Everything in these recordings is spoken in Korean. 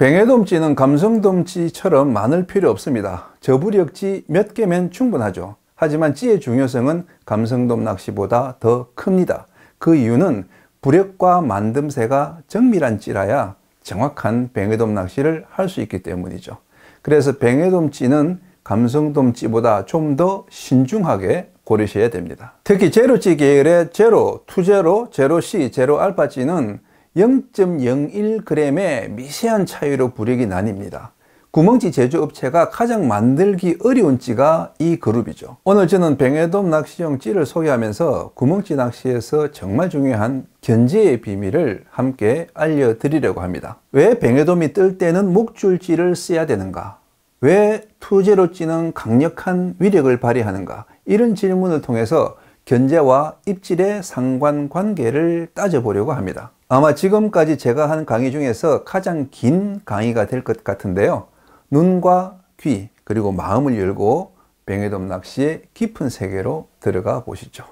뱅에돔 찌는 감성돔 찌처럼 많을 필요 없습니다. 저부력 찌 몇 개면 충분하죠. 하지만 찌의 중요성은 감성돔 낚시보다 더 큽니다. 그 이유는 부력과 만듦새가 정밀한 찌라야 정확한 뱅에돔 낚시를 할 수 있기 때문이죠. 그래서 뱅에돔 찌는 감성돔 찌보다 좀 더 신중하게 고르셔야 됩니다. 특히 제로찌 계열의 제로, 투제로, 제로C, 제로알파 찌는 0.01g의 미세한 차이로 부력이 나뉩니다. 구멍찌 제조업체가 가장 만들기 어려운 찌가 이 그룹이죠. 오늘 저는 뱅에돔 낚시용 찌를 소개하면서 구멍찌 낚시에서 정말 중요한 견제의 비밀을 함께 알려드리려고 합니다. 왜 뱅에돔이 뜰 때는 목줄찌를 써야 되는가? 왜 투제로 찌는 강력한 위력을 발휘하는가? 이런 질문을 통해서 견제와 입질의 상관관계를 따져보려고 합니다. 아마 지금까지 제가 한 강의 중에서 가장 긴 강의가 될 것 같은데요. 눈과 귀 그리고 마음을 열고 뱅에돔 낚시의 깊은 세계로 들어가 보시죠.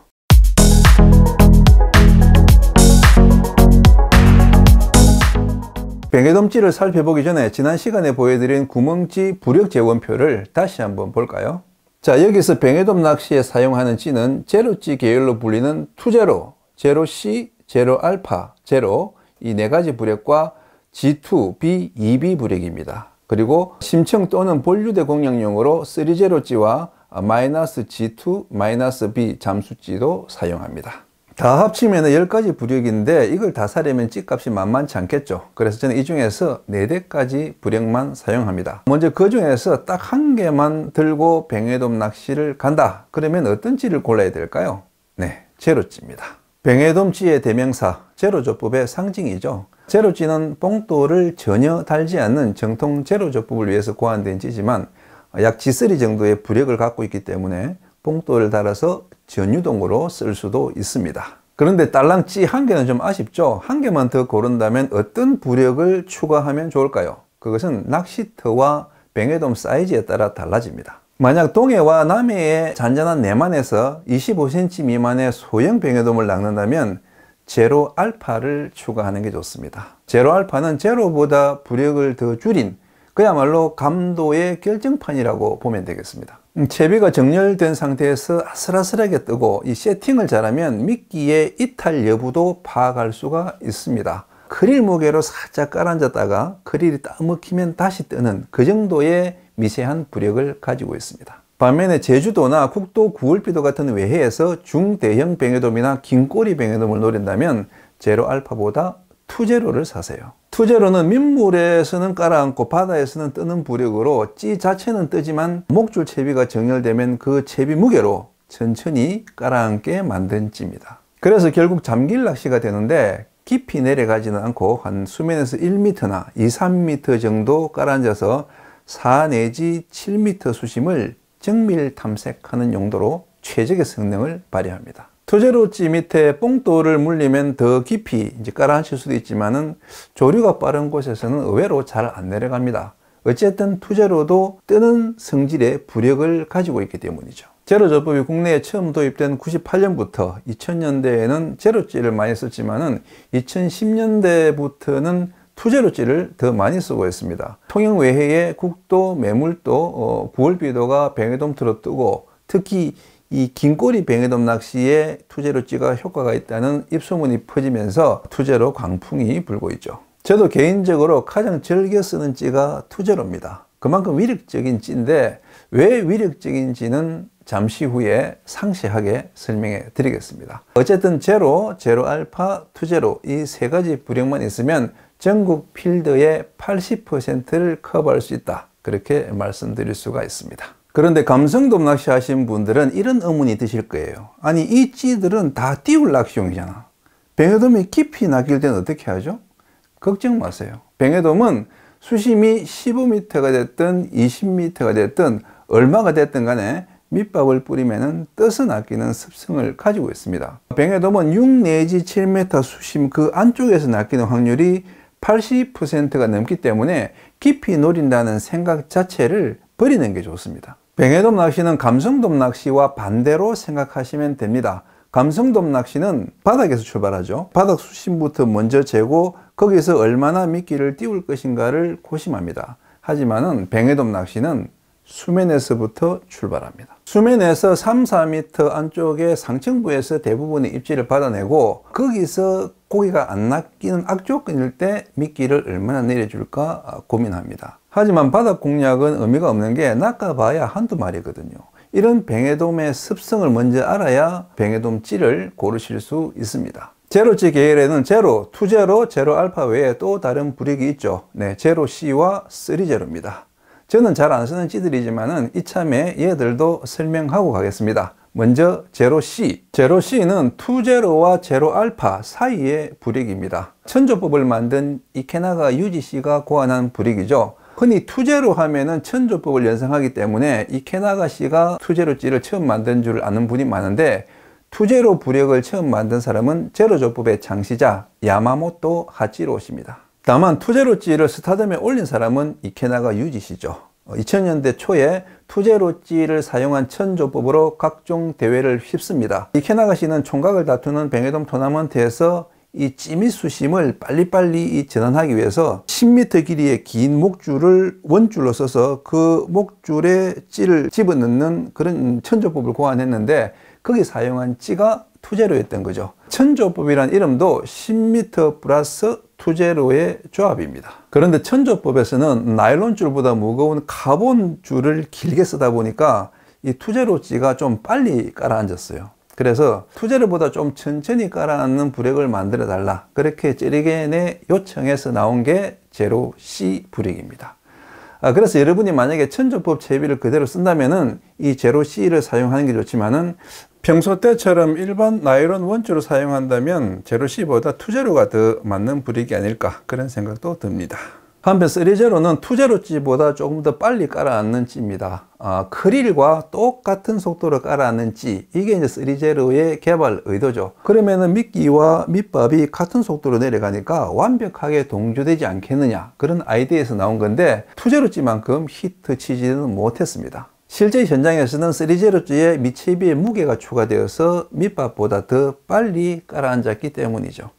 뱅에돔 찌를 살펴보기 전에 지난 시간에 보여드린 구멍찌 부력 재원표를 다시 한번 볼까요? 자, 여기서 뱅에돔 낚시에 사용하는 찌는 제로찌 계열로 불리는 투제로, 제로C, 제로알파, 제로 이 네 가지 부력과 G2, B, 2B 부력입니다. 그리고 심청 또는 본류대 공략용으로 3제로찌와 마이너스 G2, 마이너스 B 잠수찌도 사용합니다. 다 합치면 10가지 부력인데 이걸 다 사려면 찌값이 만만치 않겠죠. 그래서 저는 이 중에서 4대까지 부력만 사용합니다. 먼저 그 중에서 딱 한 개만 들고 뱅에돔 낚시를 간다. 그러면 어떤 찌를 골라야 될까요? 네, 제로찌입니다. 뱅에돔 찌의 대명사, 제로조법의 상징이죠. 제로찌는 뽕돌을 전혀 달지 않는 정통 제로조법을 위해서 고안된 찌지만 약 G3 정도의 부력을 갖고 있기 때문에 뽕돌을 달아서 전유동으로 쓸 수도 있습니다. 그런데 딸랑 찌 한 개는 좀 아쉽죠. 한 개만 더 고른다면 어떤 부력을 추가하면 좋을까요? 그것은 낚시터와 뱅에돔 사이즈에 따라 달라집니다. 만약 동해와 남해의 잔잔한 내만에서 25cm 미만의 소형 뱅에돔을 낚는다면 제로 알파를 추가하는 게 좋습니다. 제로 알파는 제로보다 부력을 더 줄인 그야말로 감도의 결정판이라고 보면 되겠습니다. 채비가 정렬된 상태에서 아슬아슬하게 뜨고 이 세팅을 잘하면 미끼의 이탈 여부도 파악할 수가 있습니다. 크릴 무게로 살짝 깔아앉았다가 크릴이 딱 먹히면 다시 뜨는 그 정도의 미세한 부력을 가지고 있습니다. 반면에 제주도나 국도 9월비도 같은 외해에서 중대형 뱅에돔이나 긴꼬리 뱅에돔을 노린다면 제로 알파보다 투제로를 사세요. 투제로는 민물에서는 깔아앉고 바다에서는 뜨는 부력으로 찌 자체는 뜨지만 목줄 채비가 정렬되면 그 채비 무게로 천천히 깔아앉게 만든 찌입니다. 그래서 결국 잠길 낚시가 되는데 깊이 내려가지는 않고 한 수면에서 1m나 2, 3m 정도 깔아앉아서 4 내지 7m 수심을 정밀 탐색하는 용도로 최적의 성능을 발휘합니다. 투제로찌 밑에 뽕돌을 물리면 더 깊이 깔아앉힐 수도 있지만은 조류가 빠른 곳에서는 의외로 잘 안 내려갑니다. 어쨌든 투제로도 뜨는 성질의 부력을 가지고 있기 때문이죠. 제로조법이 국내에 처음 도입된 98년부터 2000년대에는 제로찌를 많이 썼지만은 2010년대부터는 투제로찌를 더 많이 쓰고 있습니다. 통영 외해의 국도, 매물도, 9월비도가 뱅에돔트로 뜨고 특히 이 긴꼬리 뱅에돔 낚시에 투제로찌가 효과가 있다는 입소문이 퍼지면서 투제로 광풍이 불고 있죠. 저도 개인적으로 가장 즐겨 쓰는 찌가 투제로입니다. 그만큼 위력적인 찌인데 왜 위력적인지는 잠시 후에 상세하게 설명해 드리겠습니다. 어쨌든 제로, 제로알파, 투제로 이 세 가지 부력만 있으면 전국 필드의 80%를 커버할 수 있다. 그렇게 말씀드릴 수가 있습니다. 그런데 감성돔 낚시 하신 분들은 이런 의문이 드실 거예요. 아니 이 찌들은 다 띄울 낚시용이잖아. 뱅에돔이 깊이 낚일 때는 어떻게 하죠? 걱정 마세요. 뱅에돔은 수심이 15m가 됐든 20m가 됐든 얼마가 됐든 간에 밑밥을 뿌리면 떠서 낚이는 습성을 가지고 있습니다. 뱅에돔은 6 내지 7m 수심 그 안쪽에서 낚이는 확률이 80%가 넘기 때문에 깊이 노린다는 생각 자체를 버리는 게 좋습니다. 뱅에돔 낚시는 감성돔 낚시와 반대로 생각하시면 됩니다. 감성돔 낚시는 바닥에서 출발하죠. 바닥 수심부터 먼저 재고 거기서 얼마나 미끼를 띄울 것인가를 고심합니다. 하지만은 뱅에돔 낚시는 수면에서부터 출발합니다. 수면에서 3, 4m 안쪽의 상층부에서 대부분의 입질을 받아내고 거기서 고기가 안 낚이는 악조건일 때 미끼를 얼마나 내려줄까 고민합니다. 하지만 바닥 공략은 의미가 없는 게 낚아봐야 한두 마리거든요. 이런 뱅에돔의 습성을 먼저 알아야 뱅에돔 찌를 고르실 수 있습니다. 제로찌 계열에는 제로, 투제로, 제로 알파 외에 또 다른 부력이 있죠. 네, 제로 C와 3제로입니다. 저는 잘 안 쓰는 찌들이지만은 이참에 얘들도 설명하고 가겠습니다. 먼저 제로 C. 제로 C는 투제로와 제로 알파 사이의 부력입니다. 천조법을 만든 이케나가 유지 씨가 고안한 부력이죠. 흔히 투제로 하면은 천조법을 연상하기 때문에 이케나가 씨가 투제로 찌를 처음 만든 줄 아는 분이 많은데 투제로 부력을 처음 만든 사람은 제로조법의 창시자 야마모토 하치로 씨입니다. 다만 투제로 찌를 스타덤에 올린 사람은 이케나가 유지 씨죠. 2000년대 초에 투제로 찌를 사용한 천조법으로 각종 대회를 휩습니다. 이케나가 씨는 총각을 다투는 뱅에돔 토너먼트에서 이 찌미 수심을 빨리빨리 전환하기 위해서 10m 길이의 긴 목줄을 원줄로 써서 그 목줄에 찌를 집어넣는 그런 천조법을 고안했는데 거기 사용한 찌가 투제로였던 거죠. 천조법이란 이름도 10m 플러스 투제로의 조합입니다. 그런데 천조법에서는 나일론 줄보다 무거운 카본 줄을 길게 쓰다 보니까 이 투제로 찌가 좀 빨리 가라앉았어요. 그래서 투제로보다 좀 천천히 깔아앉는 부력을 만들어 달라, 그렇게 찌리겐에 요청해서 나온 게 제로 C 부력입니다. 그래서 여러분이 만약에 천조법 채비를 그대로 쓴다면은 이 제로 C를 사용하는 게 좋지만은 평소 때처럼 일반 나일론 원줄을 사용한다면 제로 C보다 투제로가 더 맞는 부력이 아닐까, 그런 생각도 듭니다. 한편 3제로는 투제로 찌보다 조금 더 빨리 깔아앉는 찌입니다. 크릴과 똑같은 속도로 깔아앉는 찌, 이게 이제 3제로의 개발 의도죠. 그러면은 미끼와 밑밥이 같은 속도로 내려가니까 완벽하게 동조되지 않겠느냐, 그런 아이디어에서 나온 건데 투제로 찌만큼 히트 치지는 못했습니다. 실제 현장에서는 3제로 찌에 밑채비에 무게가 추가되어서 밑밥보다 더 빨리 깔아앉았기 때문이죠.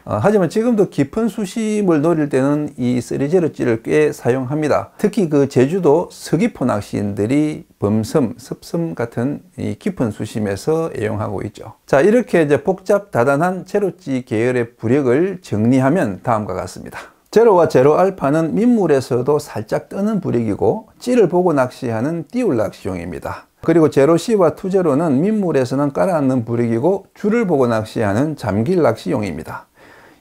하지만 지금도 깊은 수심을 노릴 때는 이 3제로 찌를 꽤 사용합니다. 특히 그 제주도 서귀포 낚시인들이 범섬, 습섬 같은 이 깊은 수심에서 애용하고 있죠. 자, 이렇게 이제 복잡 다단한 제로찌 계열의 부력을 정리하면 다음과 같습니다. 제로와 제로 알파는 민물에서도 살짝 뜨는 부력이고 찌를 보고 낚시하는 띄울 낚시용입니다. 그리고 제로 C와 투제로는 민물에서는 깔아앉는 부력이고 줄을 보고 낚시하는 잠길 낚시용입니다.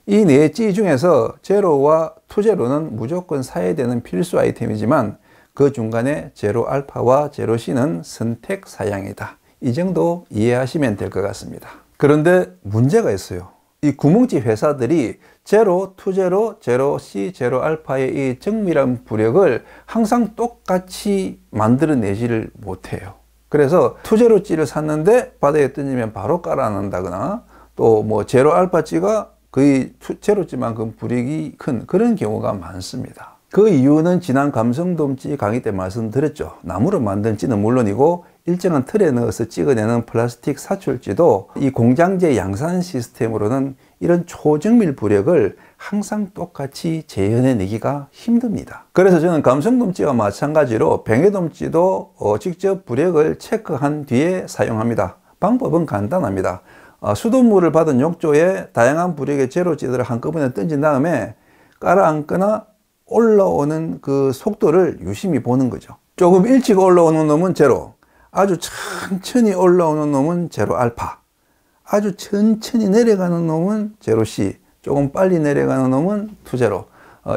이 네 찌 중에서 제로와 투제로는 무조건 사야 되는 필수 아이템이지만 그 중간에 제로 알파와 제로 C는 선택 사양이다. 이 정도 이해하시면 될 것 같습니다. 그런데 문제가 있어요. 이 구멍찌 회사들이 제로, 투제로, 제로 C, 제로 알파의 이 정밀한 부력을 항상 똑같이 만들어내지를 못해요. 그래서 투제로 찌를 샀는데 바닥에 던지면 바로 깔아놓는다거나 또 뭐 제로 알파 찌가 거의 제로찌만큼 부력이 큰 그런 경우가 많습니다. 그 이유는 지난 감성돔찌 강의 때 말씀드렸죠. 나무로 만든 찌는 물론이고 일정한 틀에 넣어서 찍어내는 플라스틱 사출찌도 이 공장제 양산 시스템으로는 이런 초정밀 부력을 항상 똑같이 재현해내기가 힘듭니다. 그래서 저는 감성돔찌와 마찬가지로 뱅에돔찌도 직접 부력을 체크한 뒤에 사용합니다. 방법은 간단합니다. 수돗물을 받은 욕조에 다양한 부력의 제로찌들을 한꺼번에 던진 다음에 깔아앉거나 올라오는 그 속도를 유심히 보는 거죠. 조금 일찍 올라오는 놈은 제로, 아주 천천히 올라오는 놈은 제로 알파, 아주 천천히 내려가는 놈은 제로 C, 조금 빨리 내려가는 놈은 투제로.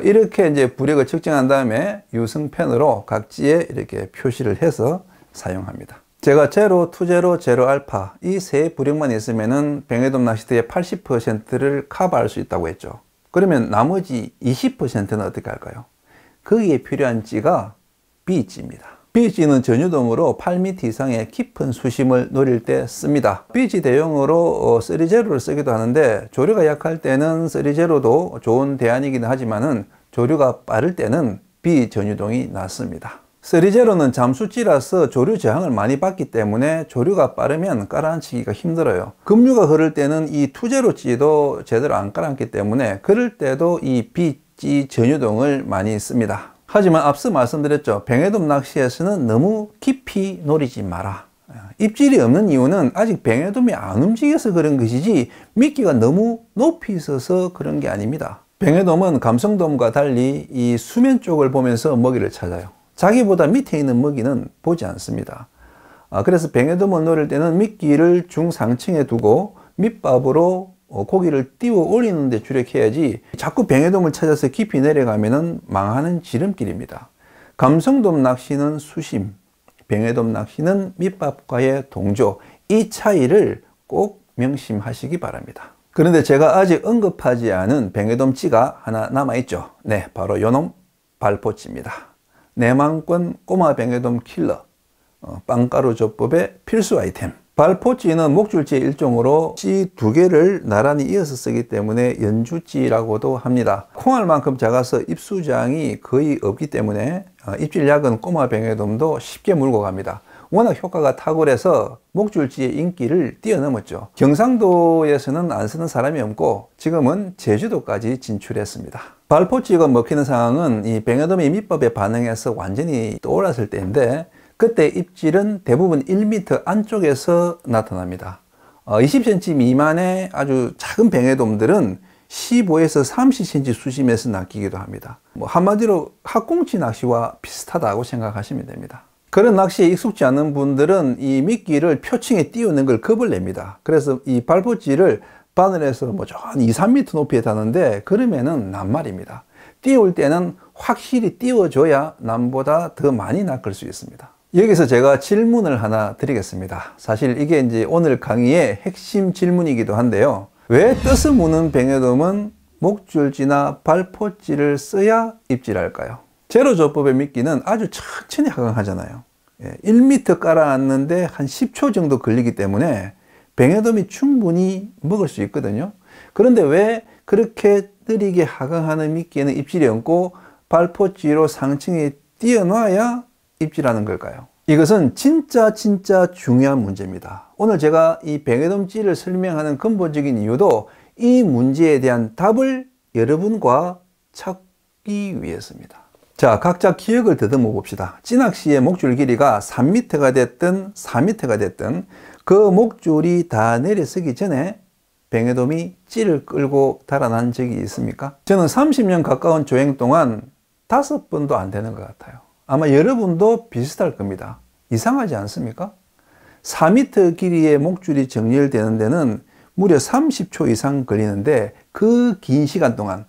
이렇게 이제 부력을 측정한 다음에 유성펜으로 각지에 이렇게 표시를 해서 사용합니다. 제가 제로, 투제로, 제로 알파 이 세 부력만 있으면은 뱅에돔 낚시대의 80%를 커버할 수 있다고 했죠. 그러면 나머지 20%는 어떻게 할까요? 거기에 필요한 찌가 B찌입니다. B찌는 전유동으로 8m 이상의 깊은 수심을 노릴 때 씁니다. B찌 대용으로 3제로를 쓰기도 하는데 조류가 약할 때는 3제로도 좋은 대안이기는 하지만은 조류가 빠를 때는 B 전유동이 낫습니다. 쓰리제로는 잠수찌라서 조류 저항을 많이 받기 때문에 조류가 빠르면 깔아앉히기가 힘들어요. 급류가 흐를 때는 이 투제로찌도 제대로 안 깔아앉기 때문에 그럴 때도 이 B찌 전유동을 많이 씁니다. 하지만 앞서 말씀드렸죠. 뱅에돔 낚시에서는 너무 깊이 노리지 마라. 입질이 없는 이유는 아직 뱅에돔이 안 움직여서 그런 것이지 미끼가 너무 높이 있어서 그런 게 아닙니다. 뱅에돔은 감성돔과 달리 이 수면 쪽을 보면서 먹이를 찾아요. 자기보다 밑에 있는 먹이는 보지 않습니다. 그래서 뱅에돔을 노릴 때는 미끼를 중상층에 두고 밑밥으로 고기를 띄워 올리는 데 주력해야지 자꾸 뱅에돔을 찾아서 깊이 내려가면 망하는 지름길입니다. 감성돔 낚시는 수심, 뱅에돔 낚시는 밑밥과의 동조, 이 차이를 꼭 명심하시기 바랍니다. 그런데 제가 아직 언급하지 않은 뱅에돔 찌가 하나 남아있죠. 네, 바로 요놈 발포찌입니다. 내망권 꼬마 뱅에돔 킬러, 빵가루 조법의 필수 아이템. 발포찌는 목줄찌의 일종으로 찌 두 개를 나란히 이어서 쓰기 때문에 연주찌라고도 합니다. 콩알만큼 작아서 입수장이 거의 없기 때문에 입질 약은 꼬마 뱅에돔도 쉽게 물고 갑니다. 워낙 효과가 탁월해서 목줄찌의 인기를 뛰어넘었죠. 경상도에서는 안 쓰는 사람이 없고 지금은 제주도까지 진출했습니다. 발포찌가 먹히는 상황은 이 뱅에돔이 밑밥에 반응해서 완전히 떠올랐을 때인데 그때 입질은 대부분 1m 안쪽에서 나타납니다. 20cm 미만의 아주 작은 뱅에돔들은 15에서 30cm 수심에서 낚이기도 합니다. 한마디로 학꽁치 낚시와 비슷하다고 생각하시면 됩니다. 그런 낚시에 익숙지 않은 분들은 이 미끼를 표층에 띄우는 걸 겁을 냅니다. 그래서 이 발포찌를 바늘에서 한 2, 3m 높이에 닿는데 그러면은 낱말입니다. 띄울 때는 확실히 띄워줘야 남보다 더 많이 낚을 수 있습니다. 여기서 제가 질문을 하나 드리겠습니다. 사실 이게 이제 오늘 강의의 핵심 질문이기도 한데요. 왜 떠서 무는 뱅에돔은 목줄찌나 발포찌를 써야 입질할까요? 제로조법의 미끼는 아주 천천히 하강하잖아요. 1m 깔아놨는데 한 10초 정도 걸리기 때문에 뱅에돔이 충분히 먹을 수 있거든요. 그런데 왜 그렇게 느리게 하강하는 미끼에는 입질이 없고 발포찌로 상층에 띄어놔야 입질하는 걸까요? 이것은 진짜 중요한 문제입니다. 오늘 제가 이 뱅에돔 찌를 설명하는 근본적인 이유도 이 문제에 대한 답을 여러분과 찾기 위해서입니다. 자, 각자 기억을 더듬어 봅시다. 찌낚시의 목줄 길이가 3m가 됐든 4m가 됐든 그 목줄이 다 내려서기 전에 뱅에돔이 찌를 끌고 달아난 적이 있습니까? 저는 30년 가까운 조행 동안 5번도 안 되는 것 같아요. 아마 여러분도 비슷할 겁니다. 이상하지 않습니까? 4m 길이의 목줄이 정렬되는 데는 무려 30초 이상 걸리는데 그 긴 시간 동안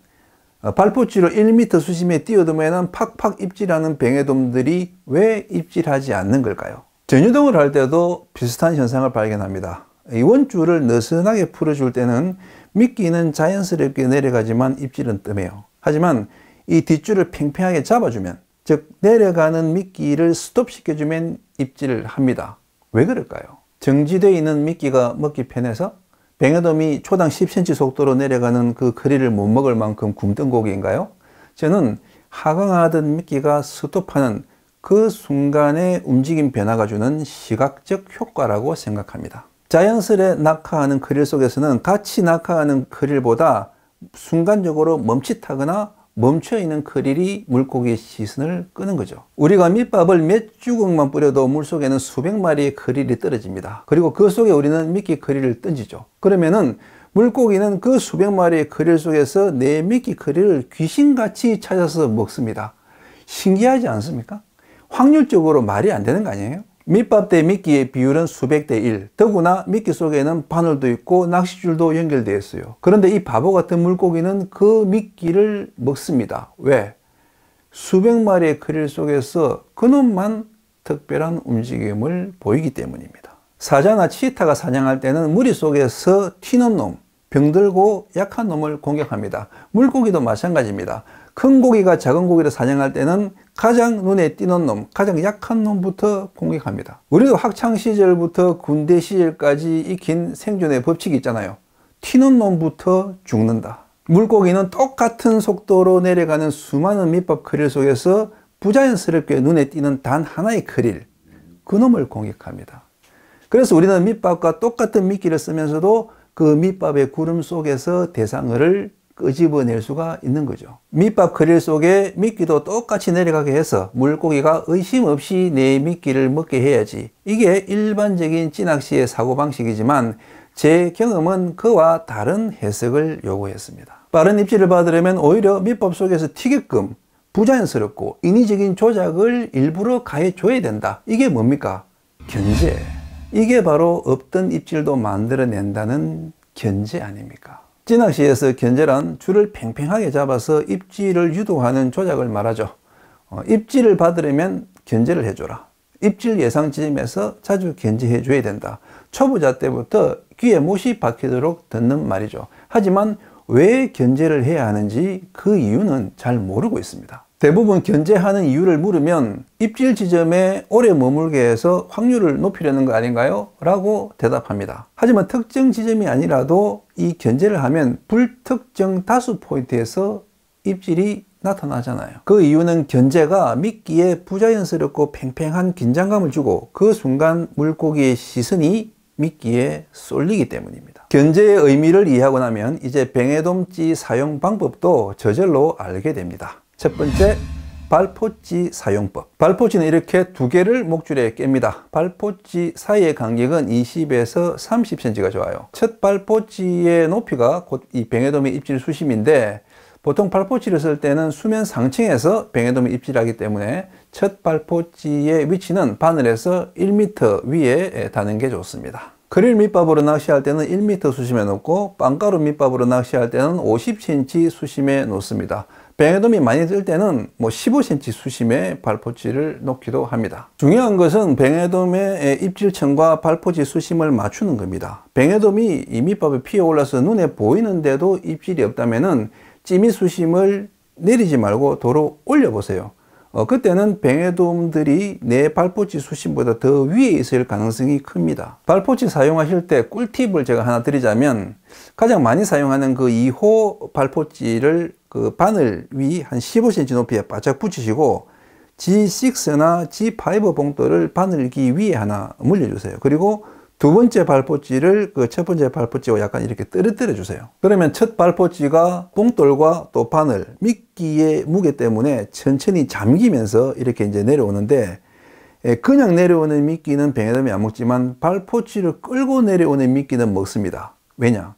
발포찌로 1m 수심에 뛰어들면 팍팍 입질하는 뱅에돔들이 왜 입질하지 않는 걸까요? 전유동을 할 때도 비슷한 현상을 발견합니다. 이 원줄을 느슨하게 풀어줄 때는 미끼는 자연스럽게 내려가지만 입질은 뜸해요. 하지만 이 뒷줄을 팽팽하게 잡아주면, 즉 내려가는 미끼를 스톱시켜주면 입질을 합니다. 왜 그럴까요? 정지되어 있는 미끼가 먹기 편해서? 뱅에돔이 초당 10cm 속도로 내려가는 그 거리를 못 먹을 만큼 굼뜬 고기인가요? 저는 하강하던 미끼가 스톱하는 그 순간의 움직임 변화가 주는 시각적 효과라고 생각합니다. 자연스레 낙하하는 크릴 속에서는 같이 낙하하는 크릴보다 순간적으로 멈칫하거나 멈춰있는 크릴이 물고기의 시선을 끄는 거죠. 우리가 밑밥을 몇 주걱만 뿌려도 물속에는 수백 마리의 크릴이 떨어집니다. 그리고 그 속에 우리는 미끼 크릴을 던지죠. 그러면은 물고기는 그 수백 마리의 크릴 속에서 내 미끼 크릴을 귀신같이 찾아서 먹습니다. 신기하지 않습니까? 확률적으로 말이 안 되는 거 아니에요? 밑밥 대 미끼의 비율은 수백 대 1. 더구나 미끼 속에는 바늘도 있고 낚싯줄도 연결되어 있어요. 그런데 이 바보 같은 물고기는 그 미끼를 먹습니다. 왜? 수백 마리의 크릴 속에서 그놈만 특별한 움직임을 보이기 때문입니다. 사자나 치타가 사냥할 때는 무리 속에서 튀는 놈, 병들고 약한 놈을 공격합니다. 물고기도 마찬가지입니다. 큰 고기가 작은 고기를 사냥할 때는 가장 눈에 띄는 놈, 가장 약한 놈부터 공격합니다. 우리도 학창시절부터 군대 시절까지 익힌 생존의 법칙이 있잖아요. 튀는 놈부터 죽는다. 물고기는 똑같은 속도로 내려가는 수많은 밑밥 크릴 속에서 부자연스럽게 눈에 띄는 단 하나의 크릴, 그놈을 공격합니다. 그래서 우리는 밑밥과 똑같은 미끼를 쓰면서도 그 밑밥의 구름 속에서 대상어를 끄집어낼 수가 있는 거죠. 밑밥 크릴 속에 미끼도 똑같이 내려가게 해서 물고기가 의심 없이 내 미끼를 먹게 해야지. 이게 일반적인 찌낚시의 사고방식이지만 제 경험은 그와 다른 해석을 요구했습니다. 빠른 입질을 받으려면 오히려 밑밥 속에서 튀게끔 부자연스럽고 인위적인 조작을 일부러 가해줘야 된다. 이게 뭡니까? 견제. 이게 바로 없던 입질도 만들어낸다는 견제 아닙니까? 찌낚시에서 견제란 줄을 팽팽하게 잡아서 입질을 유도하는 조작을 말하죠. 입질을 받으려면 견제를 해줘라. 입질 예상 지점에서 자주 견제해 줘야 된다. 초보자 때부터 귀에 못이 박히도록 듣는 말이죠. 하지만 왜 견제를 해야 하는지 그 이유는 잘 모르고 있습니다. 대부분 견제하는 이유를 물으면 입질 지점에 오래 머물게 해서 확률을 높이려는 거 아닌가요? 라고 대답합니다. 하지만 특정 지점이 아니라도 이 견제를 하면 불특정 다수 포인트에서 입질이 나타나잖아요. 그 이유는 견제가 미끼에 부자연스럽고 팽팽한 긴장감을 주고 그 순간 물고기의 시선이 미끼에 쏠리기 때문입니다. 견제의 의미를 이해하고 나면 이제 뱅에돔 찌 사용 방법도 저절로 알게 됩니다. 첫 번째, 발포찌 사용법. 발포찌는 이렇게 두 개를 목줄에 깹니다. 발포찌 사이의 간격은 20에서 30cm가 좋아요. 첫 발포찌의 높이가 곧 이 뱅에돔의 입질 수심인데 보통 발포찌를 쓸 때는 수면 상층에서 뱅에돔이 입질하기 때문에 첫 발포찌의 위치는 바늘에서 1m 위에 다는 게 좋습니다. 크릴 밑밥으로 낚시할 때는 1m 수심에 놓고 빵가루 밑밥으로 낚시할 때는 50cm 수심에 놓습니다. 뱅에돔이 많이 뜰 때는 15cm 수심의 발포찌를 놓기도 합니다. 중요한 것은 뱅에돔의 입질층과 발포찌 수심을 맞추는 겁니다. 뱅에돔이 이 밑밥에 피어 올라서 눈에 보이는데도 입질이 없다면은 찌미 수심을 내리지 말고 도로 올려보세요. 그때는 뱅에돔들이 내 발포찌 수심보다 더 위에 있을 가능성이 큽니다. 발포찌 사용하실 때 꿀팁을 제가 하나 드리자면 가장 많이 사용하는 그 2호 발포찌를 그 바늘 위 한 15cm 높이에 바짝 붙이시고 G6나 G5 봉돌을 바늘기 위에 하나 물려주세요. 그리고 두 번째 발포찌를 그 첫 번째 발포찌와 약간 이렇게 떨어뜨려 주세요. 그러면 첫 발포찌가 봉돌과 또 바늘, 미끼의 무게 때문에 천천히 잠기면서 이렇게 이제 내려오는데 그냥 내려오는 미끼는 뱅에돔이 안 먹지만 발포찌를 끌고 내려오는 미끼는 먹습니다. 왜냐?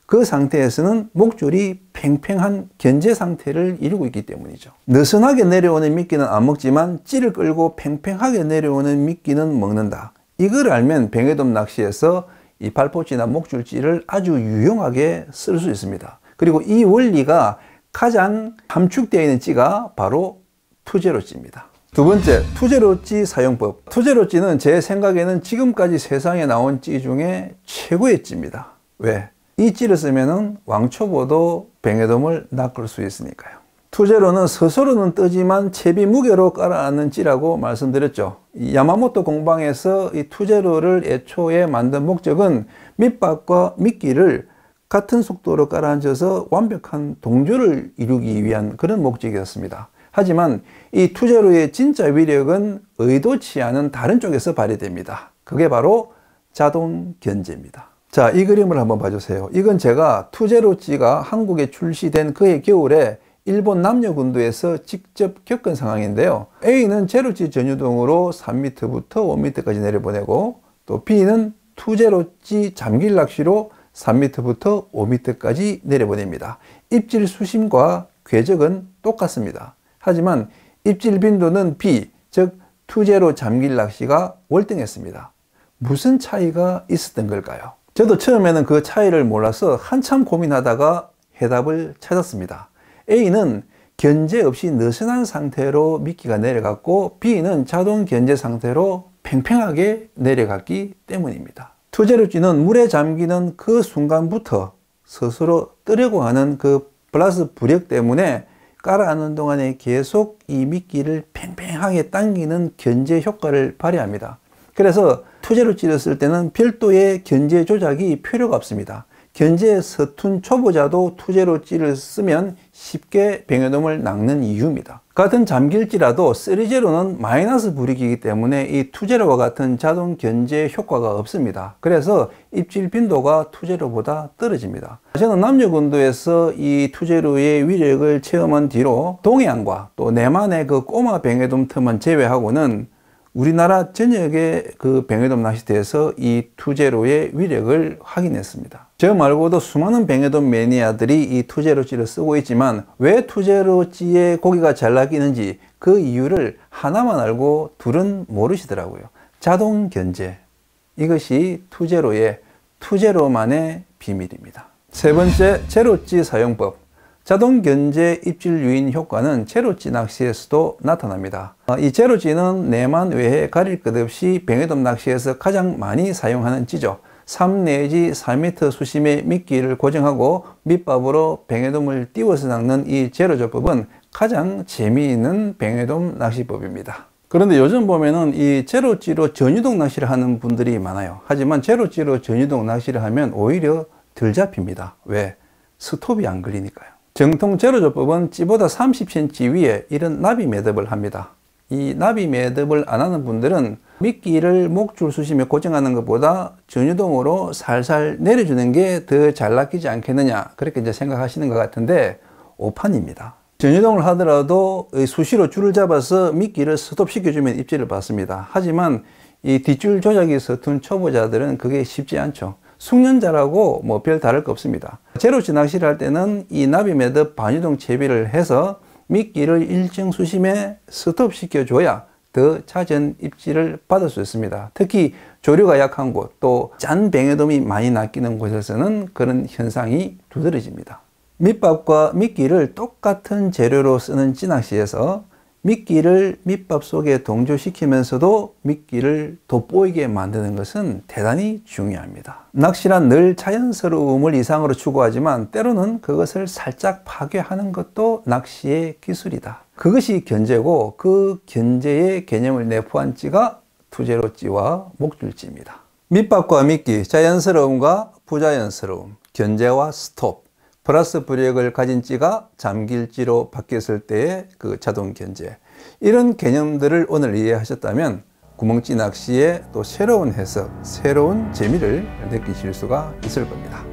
그 상태에서는 목줄이 팽팽한 견제 상태를 이루고 있기 때문이죠. 느슨하게 내려오는 미끼는 안 먹지만 찌를 끌고 팽팽하게 내려오는 미끼는 먹는다. 이걸 알면 뱅에돔 낚시에서 이 발포찌나 목줄찌를 아주 유용하게 쓸 수 있습니다. 그리고 이 원리가 가장 함축되어 있는 찌가 바로 투제로찌입니다. 두 번째, 투제로찌 사용법. 투제로찌는 제 생각에는 지금까지 세상에 나온 찌 중에 최고의 찌입니다. 왜? 이 찌를 쓰면은 왕초보도 뱅에돔을 낚을 수 있으니까요. 투제로는 스스로는 뜨지만 채비 무게로 깔아앉는 찌라고 말씀드렸죠. 이 야마모토 공방에서 이 투제로를 애초에 만든 목적은 밑밥과 미끼를 같은 속도로 깔아앉아서 완벽한 동조를 이루기 위한 그런 목적이었습니다. 하지만 이 투제로의 진짜 위력은 의도치 않은 다른 쪽에서 발휘됩니다. 그게 바로 자동 견제입니다. 자, 이 그림을 한번 봐주세요. 이건 제가 투제로찌가 한국에 출시된 그해 겨울에 일본 남녀군도에서 직접 겪은 상황인데요. A는 제로찌 전유동으로 3m부터 5m까지 내려보내고 또 B는 투제로찌 잠길 낚시로 3m부터 5m까지 내려보냅니다. 입질 수심과 궤적은 똑같습니다. 하지만 입질 빈도는 B, 즉 투제로 잠길 낚시가 월등했습니다. 무슨 차이가 있었던 걸까요? 저도 처음에는 그 차이를 몰라서 한참 고민하다가 해답을 찾았습니다. A는 견제 없이 느슨한 상태로 미끼가 내려갔고 B는 자동 견제 상태로 팽팽하게 내려갔기 때문입니다. 투제로찌는 물에 잠기는 그 순간부터 스스로 뜨려고 하는 그 플러스 부력 때문에 깔아앉는 동안에 계속 이 미끼를 팽팽하게 당기는 견제 효과를 발휘합니다. 그래서 투제로찌를 쓸 때는 별도의 견제 조작이 필요가 없습니다. 견제에 서툰 초보자도 투제로찌를 쓰면 쉽게 뱅에돔을 낚는 이유입니다. 같은 잠길지라도 3제로는 마이너스 불이익이기 때문에 이 2제로와 같은 자동 견제 효과가 없습니다. 그래서 입질 빈도가 2제로보다 떨어집니다. 저는 남녀군도에서 이 2제로의 위력을 체험한 뒤로 동해안과 또 내만의 그 꼬마 뱅에돔 틈은 제외하고는 우리나라 전역의 그 뱅에돔 낚시대에서 이 2제로의 위력을 확인했습니다. 저 말고도 수많은 뱅에돔 매니아들이 이 2제로찌를 쓰고 있지만 왜 2제로찌에 고기가 잘 낚이는지 그 이유를 하나만 알고 둘은 모르시더라고요. 자동 견제. 이것이 2제로의 2제로만의 비밀입니다. 세 번째, 제로찌 사용법. 자동 견제 입질 유인 효과는 제로찌 낚시에서도 나타납니다. 이 제로찌는 내만 외에 가릴 것 없이 뱅에돔 낚시에서 가장 많이 사용하는 찌죠. 3 내지 4m 수심의 미끼를 고정하고 밑밥으로 뱅에돔을 띄워서 낚는 이 제로조법은 가장 재미있는 뱅에돔 낚시법입니다. 그런데 요즘 보면은 이 제로찌로 전유동 낚시를 하는 분들이 많아요. 하지만 제로찌로 전유동 낚시를 하면 오히려 덜 잡힙니다. 왜? 스톱이 안 걸리니까요. 정통 제로조법은 찌보다 30cm 위에 이런 나비 매듭을 합니다. 이 나비 매듭을 안 하는 분들은 미끼를 목줄 수심에 고정하는 것보다 전유동으로 살살 내려주는 게 더 잘 낚이지 않겠느냐, 그렇게 이제 생각하시는 것 같은데 오판입니다. 전유동을 하더라도 수시로 줄을 잡아서 미끼를 스톱시켜주면 입질을 받습니다. 하지만 이 뒷줄 조작이 서툰 초보자들은 그게 쉽지 않죠. 숙련자라고 뭐 별 다를 거 없습니다. 제로찌 낚시를 할 때는 이 나비 매듭 반유동 채비를 해서 미끼를 일정 수심에 스톱시켜 줘야 더 잦은 입질을 받을 수 있습니다. 특히 조류가 약한 곳, 또 짠 뱅에돔이 많이 낚이는 곳에서는 그런 현상이 두드러집니다. 밑밥과 미끼를 똑같은 재료로 쓰는 찌낚시에서 미끼를 밑밥 속에 동조시키면서도 미끼를 돋보이게 만드는 것은 대단히 중요합니다. 낚시란 늘 자연스러움을 이상으로 추구하지만 때로는 그것을 살짝 파괴하는 것도 낚시의 기술이다. 그것이 견제고 그 견제의 개념을 내포한 찌가 2제로찌와 목줄찌입니다. 밑밥과 미끼, 자연스러움과 부자연스러움, 견제와 스톱, 플러스 불이익을 가진 찌가 잠길찌로 바뀌었을 때의 그 자동 견제, 이런 개념들을 오늘 이해하셨다면 구멍찌 낚시의 또 새로운 해석, 새로운 재미를 느끼실 수가 있을 겁니다.